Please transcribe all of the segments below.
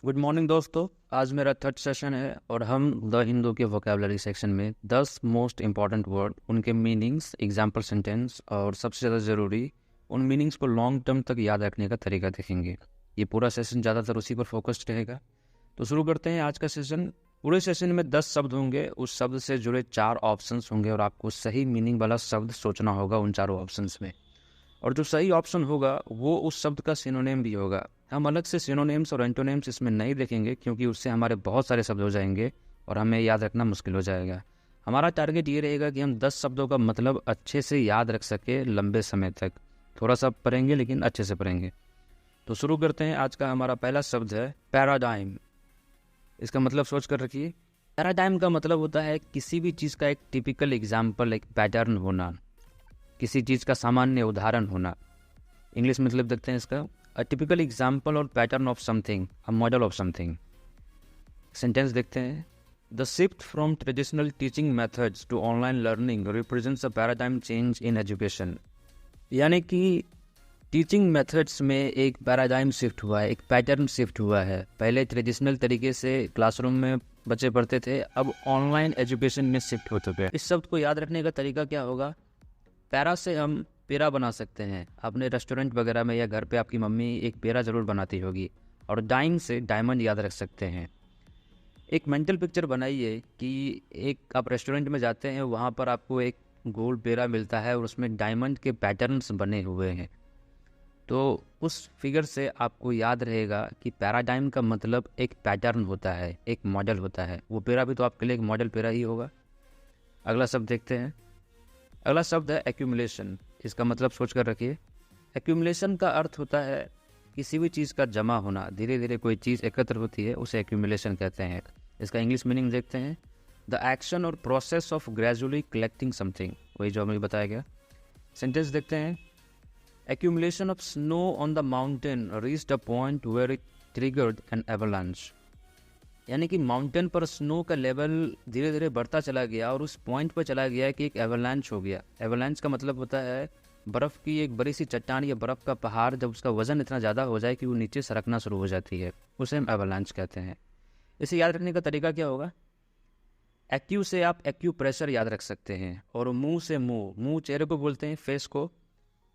Good morning दोस्तों। आज मेरा थर्ड सेशन है और हम द हिंदू के वोकेबलरी सेक्शन में 10 मोस्ट इंपॉर्टेंट वर्ड, उनके मीनिंग्स, एग्जाम्पल सेंटेंस और सबसे ज़्यादा ज़रूरी उन मीनिंग्स को लॉन्ग टर्म तक याद रखने का तरीका देखेंगे। ये पूरा सेशन ज़्यादातर उसी पर फोकस्ड रहेगा। तो शुरू करते हैं आज का सेशन। पूरे सेशन में 10 शब्द होंगे, उस शब्द से जुड़े 4 ऑप्शंस होंगे और आपको सही मीनिंग वाला शब्द सोचना होगा उन चारों ऑप्शंस में। और जो सही ऑप्शन होगा वो उस शब्द का सिनोनिम भी होगा। हम अलग से सिनोनिम्स और एंटोनिम्स इसमें नहीं देखेंगे क्योंकि उससे हमारे बहुत सारे शब्द हो जाएंगे और हमें याद रखना मुश्किल हो जाएगा। हमारा टारगेट ये रहेगा कि हम 10 शब्दों का मतलब अच्छे से याद रख सके लंबे समय तक। थोड़ा सा पढ़ेंगे लेकिन अच्छे से पढ़ेंगे। तो शुरू करते हैं। आज का हमारा पहला शब्द है पैराडाइम। इसका मतलब सोच कर रखिए। पैराडाइम का मतलब होता है किसी भी चीज़ का एक टिपिकल एग्जाम्पल, एक पैटर्न होना, किसी चीज़ का सामान्य उदाहरण होना। इंग्लिश में मतलब देखते हैं इसका, a typical example or pattern of something, a model of something. Sentence देखते हैं। The shift from traditional teaching methods to online learning represents a paradigm change in education. यानी कि टीचिंग मेथड्स में एक पैराडाइम शिफ्ट हुआ है, एक pattern shift हुआ है। पहले ट्रेडिशनल तरीके से क्लासरूम में बच्चे पढ़ते थे, अब ऑनलाइन एजुकेशन में शिफ्ट हो चुके हैं। इस शब्द को याद रखने का तरीका क्या होगा? पैरा से हम पेड़ा बना सकते हैं। अपने रेस्टोरेंट वगैरह में या घर पे आपकी मम्मी एक पेड़ा ज़रूर बनाती होगी। और डाइम से डायमंड याद रख सकते हैं। एक मेंटल पिक्चर बनाइए कि एक आप रेस्टोरेंट में जाते हैं, वहाँ पर आपको एक गोल पेड़ा मिलता है और उसमें डायमंड के पैटर्न्स बने हुए हैं। तो उस फिगर से आपको याद रहेगा कि पैराडाइम का मतलब एक पैटर्न होता है, एक मॉडल होता है। वो पेड़ा भी तो आपके लिए एक मॉडल पेड़ा ही होगा। अगला शब्द देखते हैं। अगला शब्द है एक्यूमुलेशन। इसका मतलब सोच कर रखिए। एक्यूमुलेशन का अर्थ होता है किसी भी चीज़ का जमा होना। धीरे धीरे कोई चीज़ एकत्र होती है, उसे एक्यूमुलेशन कहते हैं। इसका इंग्लिश मीनिंग देखते हैं। The action or process of gradually collecting something, वही जो हमें बताया गया। सेंटेंस देखते हैं। Accumulation of snow on the mountain reached a point where it triggered an avalanche. यानी कि माउंटेन पर स्नो का लेवल धीरे धीरे बढ़ता चला गया और उस पॉइंट पर चला गया कि एक एवलांच हो गया। एवलांच का मतलब होता है बर्फ़ की एक बड़ी सी चट्टान या बर्फ़ का पहाड़, जब उसका वज़न इतना ज़्यादा हो जाए कि वो नीचे सरकना शुरू हो जाती है, उसे हम एवलांच कहते हैं। इसे याद रखने का तरीका क्या होगा? एक्यू से आप एक्यू प्रेशर याद रख सकते हैं और मुंह से मुंह, मुंह चेहरे को बोलते हैं, फेस को।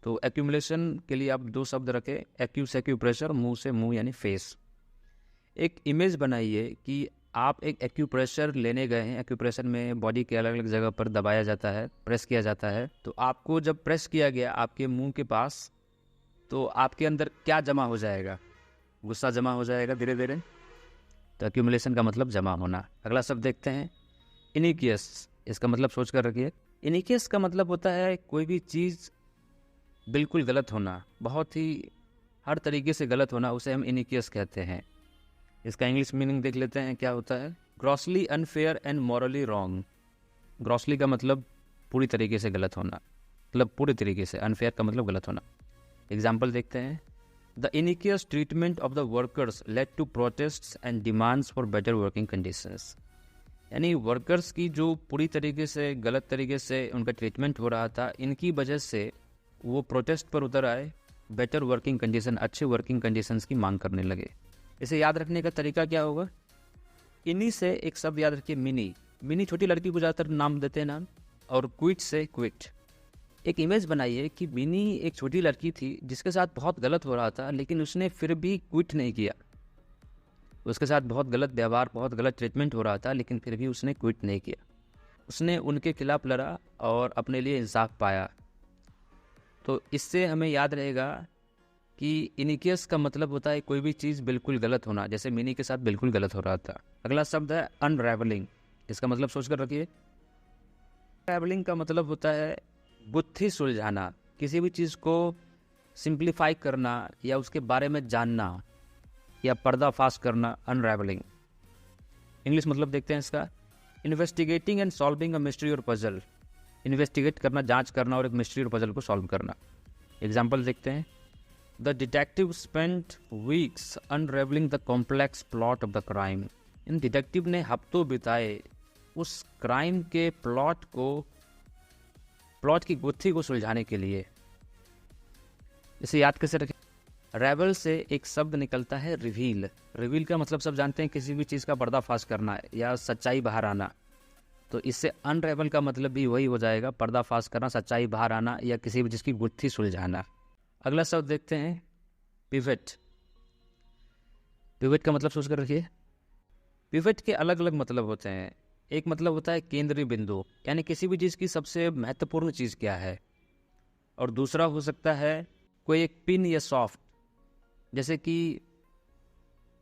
तो एक्यूमुलेशन के लिए आप 2 शब्द रखें, एक्यू से एक्यू प्रेशर, मुंह से मुंह यानी फेस। एक इमेज बनाइए कि आप एक एक्यूप्रेशर लेने गए हैं। एक्यूप्रेशर में बॉडी के अलग अलग जगह पर दबाया जाता है, प्रेस किया जाता है। तो आपको जब प्रेस किया गया आपके मुंह के पास, तो आपके अंदर क्या जमा हो जाएगा? गुस्सा जमा हो जाएगा धीरे धीरे। तो एक्यूमुलेशन का मतलब जमा होना। अगला शब्द देखते हैं, इनिकियस। इसका मतलब सोच कर रखिए। इनिकियस का मतलब होता है कोई भी चीज़ बिल्कुल गलत होना, बहुत ही हर तरीके से गलत होना, उसे हम इनिकियस कहते हैं। इसका इंग्लिश मीनिंग देख लेते हैं क्या होता है। Grossly unfair and morally wrong. Grossly का मतलब पूरी तरीके से गलत होना, मतलब पूरी तरीके से। अनफेयर का मतलब गलत होना। एग्जाम्पल देखते हैं। The iniquitous treatment of the workers led to protests and demands for better working conditions. यानी वर्कर्स की जो पूरी तरीके से गलत तरीके से उनका ट्रीटमेंट हो रहा था, इनकी वजह से वो प्रोटेस्ट पर उतर आए, बेटर वर्किंग कंडीशन, अच्छे वर्किंग कंडीशंस की मांग करने लगे। इसे याद रखने का तरीका क्या होगा? इन्हीं से एक शब्द याद रखिए, मिनी। मिनी छोटी लड़की को ज़्यादातर नाम देते हैं नाम। और क्विट से क्विट। एक इमेज बनाइए कि मिनी एक छोटी लड़की थी जिसके साथ बहुत गलत हो रहा था, लेकिन उसने फिर भी क्विट नहीं किया। उसके साथ बहुत गलत व्यवहार, बहुत गलत ट्रीटमेंट हो रहा था, लेकिन फिर भी उसने क्विट नहीं किया। उसने उनके खिलाफ लड़ा और अपने लिए इंसाफ पाया। तो इससे हमें याद रहेगा कि इनिकियस का मतलब होता है कोई भी चीज़ बिल्कुल गलत होना, जैसे मिनी के साथ बिल्कुल गलत हो रहा था। अगला शब्द है अनरेवलिंग। इसका मतलब सोच कर रखिए। अनरेवलिंग का मतलब होता है गुत्थी सुलझाना, किसी भी चीज़ को सिंप्लीफाई करना या उसके बारे में जानना या पर्दाफाश करना, अनरेवलिंग। इंग्लिश मतलब देखते हैं इसका। Investigating and solving a mystery और पजल। इन्वेस्टिगेट करना, जांच करना और एक मिस्ट्री और पजल को सॉल्व करना। एग्जाम्पल देखते हैं। The detective spent weeks unraveling the complex plot of the crime. In detective ने हफ्तों बिताए उस क्राइम के प्लॉट की गुत्थी को सुलझाने के लिए। इसे याद कैसे रखें? रेवल से एक शब्द निकलता है रिवील। रिवील का मतलब सब जानते हैं, किसी भी चीज़ का पर्दाफाश करना या सच्चाई बाहर आना। तो इससे अनरेवल का मतलब भी वही हो जाएगा, पर्दाफाश करना, सच्चाई बाहर आना या किसी भी चीज़ की गुत्थी सुलझाना। अगला शब्द देखते हैं पिवट। पिवट का मतलब सोच कर रखिए। पिवट के अलग अलग मतलब होते हैं। एक मतलब होता है केंद्रीय बिंदु, यानी किसी भी चीज़ की सबसे महत्वपूर्ण चीज़ क्या है। और दूसरा हो सकता है कोई एक पिन या सॉफ्ट, जैसे कि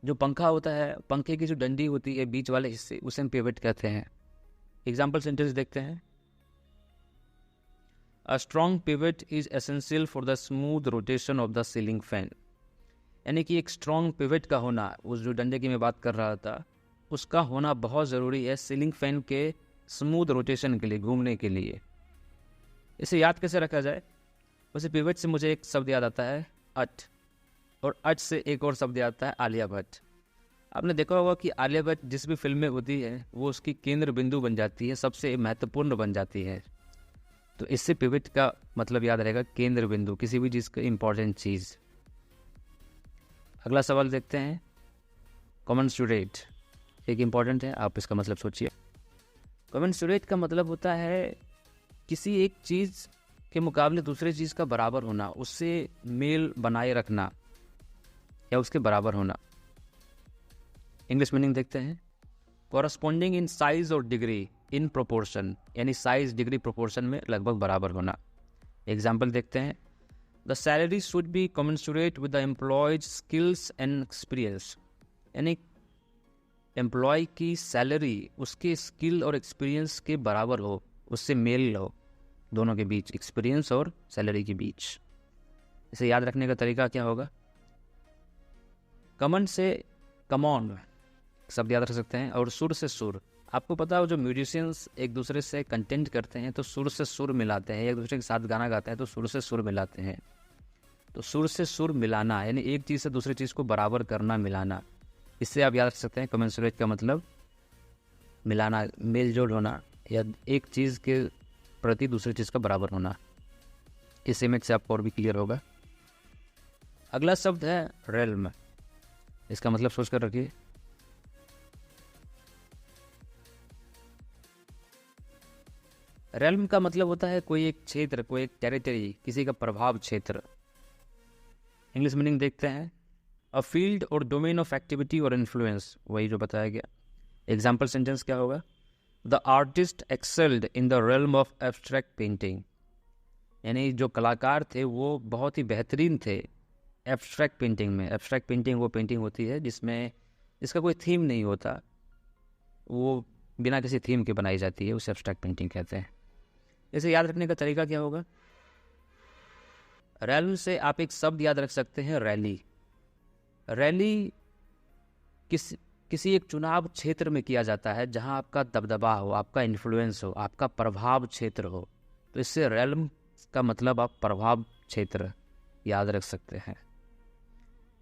जो पंखा होता है, पंखे की जो डंडी होती है बीच वाले हिस्से, उसे हम पिवट कहते हैं। एग्जाम्पल सेंटेंस देखते हैं। A strong pivot is essential for the smooth rotation of the ceiling fan. यानी कि एक स्ट्रॉन्ग पिवट का होना, उस जो डंडे की मैं बात कर रहा था, उसका होना बहुत ज़रूरी है सीलिंग फैन के स्मूथ रोटेशन के लिए, घूमने के लिए। इसे याद कैसे रखा जाए? वैसे पिवट से मुझे एक शब्द याद आता है अट, और अट से एक और शब्द आता है आलिया भट्ट। आपने देखा होगा कि आलिया भट्ट जिस भी फिल्म में होती है वो उसकी केंद्र बिंदु बन जाती है, सबसे महत्वपूर्ण बन जाती है। तो इससे पिवट का मतलब याद रहेगा केंद्र बिंदु, किसी भी चीज़ का इम्पोर्टेंट चीज़। अगला सवाल देखते हैं कॉमेंसुरेट। एक इम्पॉर्टेंट है, आप इसका मतलब सोचिए। कॉमेंसुरेट का मतलब होता है किसी एक चीज़ के मुकाबले दूसरे चीज़ का बराबर होना, उससे मेल बनाए रखना या उसके बराबर होना। इंग्लिश मीनिंग देखते हैं। कॉरस्पॉन्डिंग इन साइज और डिग्री इन प्रोपोर्शन, यानी साइज डिग्री प्रोपोर्शन में लगभग बराबर होना। एग्जाम्पल देखते हैं। The salary should be commensurate with the employees skills and experience. यानी एम्प्लॉय की सैलरी उसके स्किल और एक्सपीरियंस के बराबर हो, उससे मेल हो, दोनों के बीच, एक्सपीरियंस और सैलरी के बीच। इसे याद रखने का तरीका क्या होगा? कमन से कमॉन शब्द याद रख सकते हैं, और सुर से सुर। आपको पता है जो म्यूजिशियंस एक दूसरे से कंटेंट करते हैं तो सुर से सुर मिलाते हैं, एक दूसरे के साथ गाना गाते हैं तो सुर से सुर मिलाते हैं। तो सुर से सुर मिलाना यानी एक चीज़ से दूसरी चीज़ को बराबर करना, मिलाना। इससे आप याद रख सकते हैं कमेंसुरेट का मतलब मिलाना, मेल जोल होना, या एक चीज़ के प्रति दूसरी चीज़ का बराबर होना। इस इमेज से आपको और भी क्लियर होगा। अगला शब्द है रेल्म। इसका मतलब सोच कर रखिए। रेल्म का मतलब होता है कोई एक क्षेत्र, कोई एक टेरिटरी, किसी का प्रभाव क्षेत्र। इंग्लिश मीनिंग देखते हैं। अ फील्ड और डोमेन ऑफ एक्टिविटी और इन्फ्लुएंस, वही जो बताया गया। एग्जाम्पल सेंटेंस क्या होगा? The artist excelled in the realm of abstract painting. यानी जो कलाकार थे वो बहुत ही बेहतरीन थे एब्स्ट्रैक्ट पेंटिंग में। एब्स्ट्रैक्ट पेंटिंग वो पेंटिंग होती है जिसका कोई थीम नहीं होता, वो बिना किसी थीम के बनाई जाती है, उसे एब्स्ट्रैक्ट पेंटिंग कहते हैं। इसे याद रखने का तरीका क्या होगा? रैली से आप एक शब्द याद रख सकते हैं, रैली। रैली किसी एक चुनाव क्षेत्र में किया जाता है जहां आपका दबदबा हो, आपका इन्फ्लुएंस हो, आपका प्रभाव क्षेत्र हो। तो इससे रैलम का मतलब आप प्रभाव क्षेत्र याद रख सकते हैं।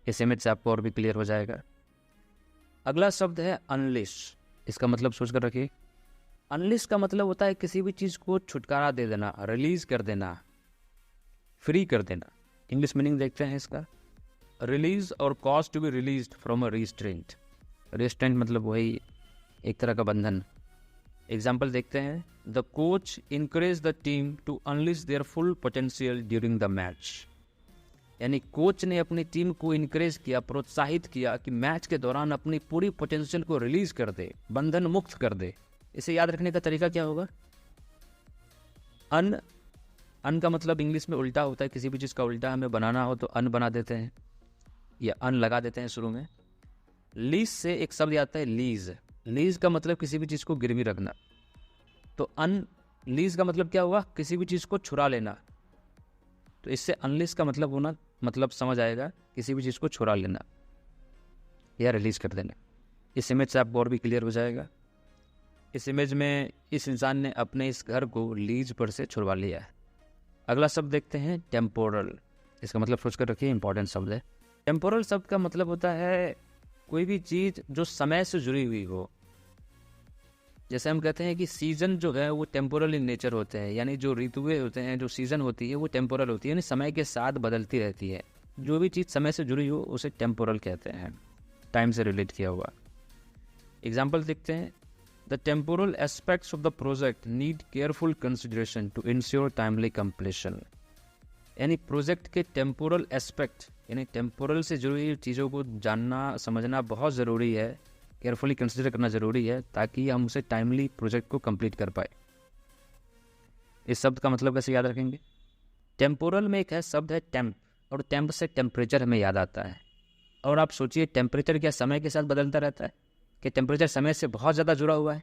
इस इमेज से आपको और भी क्लियर हो जाएगा। अगला शब्द है अनलिश। इसका मतलब सोचकर रखिए। अनलिश का मतलब होता है किसी भी चीज़ को छुटकारा दे देना, रिलीज कर देना, फ्री कर देना। इंग्लिश मीनिंग देखते हैं इसका। Release or cause to be released from a restraint. Restraint मतलब वही एक तरह का बंधन। एग्जाम्पल देखते हैं। The coach encourage the team to unleash their full potential during the match. यानी कोच ने अपनी टीम को इनकरेज किया, प्रोत्साहित किया कि मैच के दौरान अपनी पूरी पोटेंशियल को रिलीज कर दे, बंधन मुक्त कर दे। इसे याद रखने का तरीका क्या होगा? अन का मतलब इंग्लिश में उल्टा होता है, किसी भी चीज़ का उल्टा हमें बनाना हो तो अन बना देते हैं या अन लगा देते हैं शुरू में। लीज से एक शब्द आता है लीज। लीज का मतलब किसी भी चीज़ को गिरवी रखना। तो अन लीज का मतलब क्या हुआ? किसी भी चीज़ को छुरा लेना। तो इससे अनलीज का मतलब होना, मतलब समझ आएगा, किसी भी चीज़ को छुरा लेना या रिलीज कर देना। इस इमेज से आपको और भी क्लियर हो जाएगा। इस इमेज में इस इंसान ने अपने इस घर को लीज पर से छुड़वा लिया है। अगला शब्द देखते हैं टेम्पोरल। इसका मतलब सोचकर रखिए, इंपॉर्टेंट शब्द है। टेम्पोरल शब्द का मतलब होता है कोई भी चीज़ जो समय से जुड़ी हुई हो। जैसे हम कहते हैं कि सीज़न जो है वो टेम्पोरल इन नेचर होते हैं, यानी जो ऋतुएं होते हैं, जो सीज़न होती है वो टेम्पोरल होती है, यानी समय के साथ बदलती रहती है। जो भी चीज़ समय से जुड़ी हो उसे टेम्पोरल कहते हैं, टाइम से रिलेट किया हुआ। एग्जाम्पल देखते हैं। The temporal aspects of the project need careful consideration to ensure timely completion. यानी प्रोजेक्ट के टेम्पोरल एस्पेक्ट यानी टेम्पोरल से जुड़ी चीज़ों को जानना समझना बहुत ज़रूरी है, केयरफुली कंसिडर करना ज़रूरी है, ताकि हम उसे टाइमली प्रोजेक्ट को कंप्लीट कर पाए। इस शब्द का मतलब कैसे याद रखेंगे? टेम्पोरल में एक है शब्द है टेम्प, और टेम्प से टेम्परेचर हमें याद आता है। और आप सोचिए टेम्परेचर क्या समय के साथ बदलता रहता है? कि टेम्परेचर समय से बहुत ज़्यादा जुड़ा हुआ है।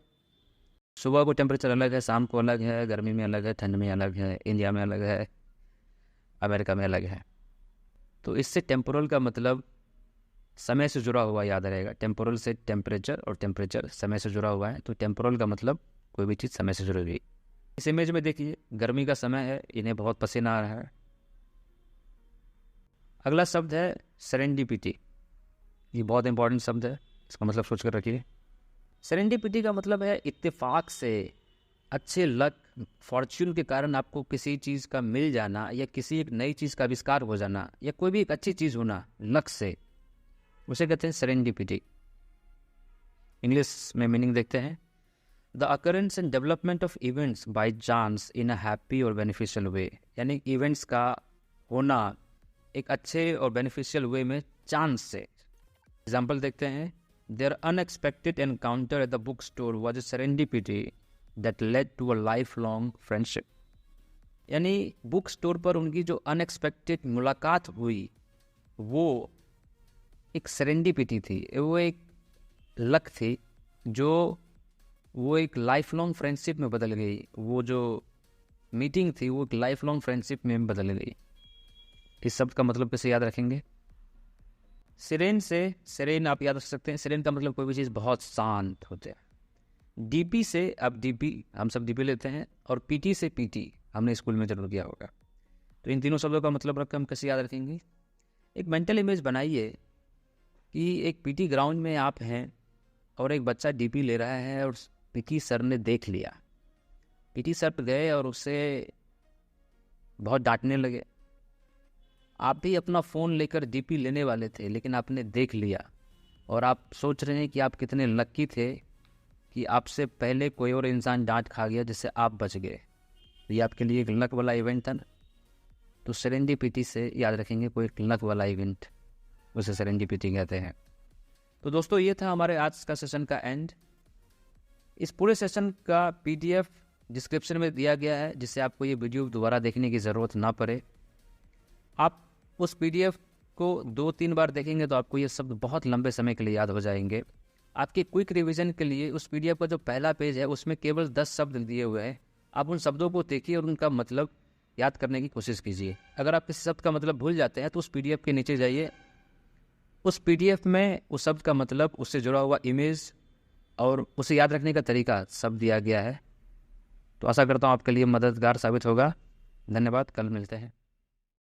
सुबह को टेम्परेचर अलग है, शाम को अलग है, गर्मी में अलग है, ठंड में अलग है, इंडिया में अलग है, अमेरिका में अलग है। तो इससे टेम्पोरल का मतलब समय से जुड़ा हुआ याद रहेगा। टेम्पोरल से टेम्परेचर, और टेम्परेचर समय से जुड़ा हुआ है, तो टेम्पोरल का मतलब कोई भी चीज़ समय से जुड़ी हुई। इस इमेज में देखिए, गर्मी का समय है, इन्हें बहुत पसीना आ रहा है। अगला शब्द है सेरेंडिपिटी। ये बहुत इंपॉर्टेंट शब्द है, इसका मतलब सोच कर रखिए। सेरेंडिपिटी का मतलब है इत्तेफाक से, अच्छे लक, फॉर्च्यून के कारण आपको किसी चीज़ का मिल जाना, या किसी एक नई चीज़ का आविष्कार हो जाना, या कोई भी एक अच्छी चीज़ होना लक से, उसे कहते हैं सेरेंडिपिटी। इंग्लिश में मीनिंग देखते हैं। The occurrence and development of events by chance in a happy और बेनिफिशियल वे। यानी इवेंट्स का होना एक अच्छे और बेनिफिशियल वे में चांस से। एग्जाम्पल देखते हैं। There unexpected encounter at the book store was a serendipity that led to a life long friendship. यानी बुक स्टोर पर उनकी जो अनएक्सपेक्टेड मुलाकात हुई वो एक सेरेंडिपिटी थी, वो एक लक थी, जो वो एक लाइफ लॉन्ग फ्रेंडशिप में बदल गई। वो जो मीटिंग थी वो एक लाइफ लॉन्ग फ्रेंडशिप में बदल गई। इस शब्द का मतलब कैसे याद रखेंगे? सिरेन से, सिरेन आप याद रख सकते हैं। सिरेन का मतलब कोई भी चीज़ बहुत शांत होते हैं। डीपी से, अब डीपी हम सब डीपी लेते हैं, और पीटी से पीटी हमने स्कूल में जरूर किया होगा। तो इन तीनों शब्दों का मतलब रख के हम कैसे याद रखेंगे? एक मेंटल इमेज बनाइए कि एक पीटी ग्राउंड में आप हैं और एक बच्चा डीपी ले रहा है, और पीटी सर ने देख लिया। पीटी सर गए और उसे बहुत डांटने लगे। आप भी अपना फ़ोन लेकर डीपी लेने वाले थे, लेकिन आपने देख लिया, और आप सोच रहे हैं कि आप कितने लक्की थे कि आपसे पहले कोई और इंसान डांट खा गया जिससे आप बच गए। ये आपके लिए एक लक वाला इवेंट था। तो सेरेंडिपिटी से याद रखेंगे, कोई एक लक वाला इवेंट, उसे सेरेंडिपिटी कहते हैं। तो दोस्तों, ये था हमारे आज का सेशन का एंड। इस पूरे सेशन का पीडीएफ डिस्क्रिप्शन में दिया गया है, जिससे आपको ये वीडियो दोबारा देखने की ज़रूरत ना पड़े। आप उस पीडीएफ को 2-3 बार देखेंगे तो आपको ये शब्द बहुत लंबे समय के लिए याद हो जाएंगे। आपके क्विक रिवीजन के लिए उस पीडीएफ का जो पहला पेज है उसमें केवल 10 शब्द दिए हुए हैं। आप उन शब्दों को देखिए और उनका मतलब याद करने की कोशिश कीजिए। अगर आप किसी शब्द का मतलब भूल जाते हैं तो उस पीडीएफ के नीचे जाइए। उस पीडीएफ में उस शब्द का मतलब, उससे जुड़ा हुआ इमेज और उसे याद रखने का तरीका सब दिया गया है। तो आशा करता हूँ आपके लिए मददगार साबित होगा। धन्यवाद। कल मिलते हैं।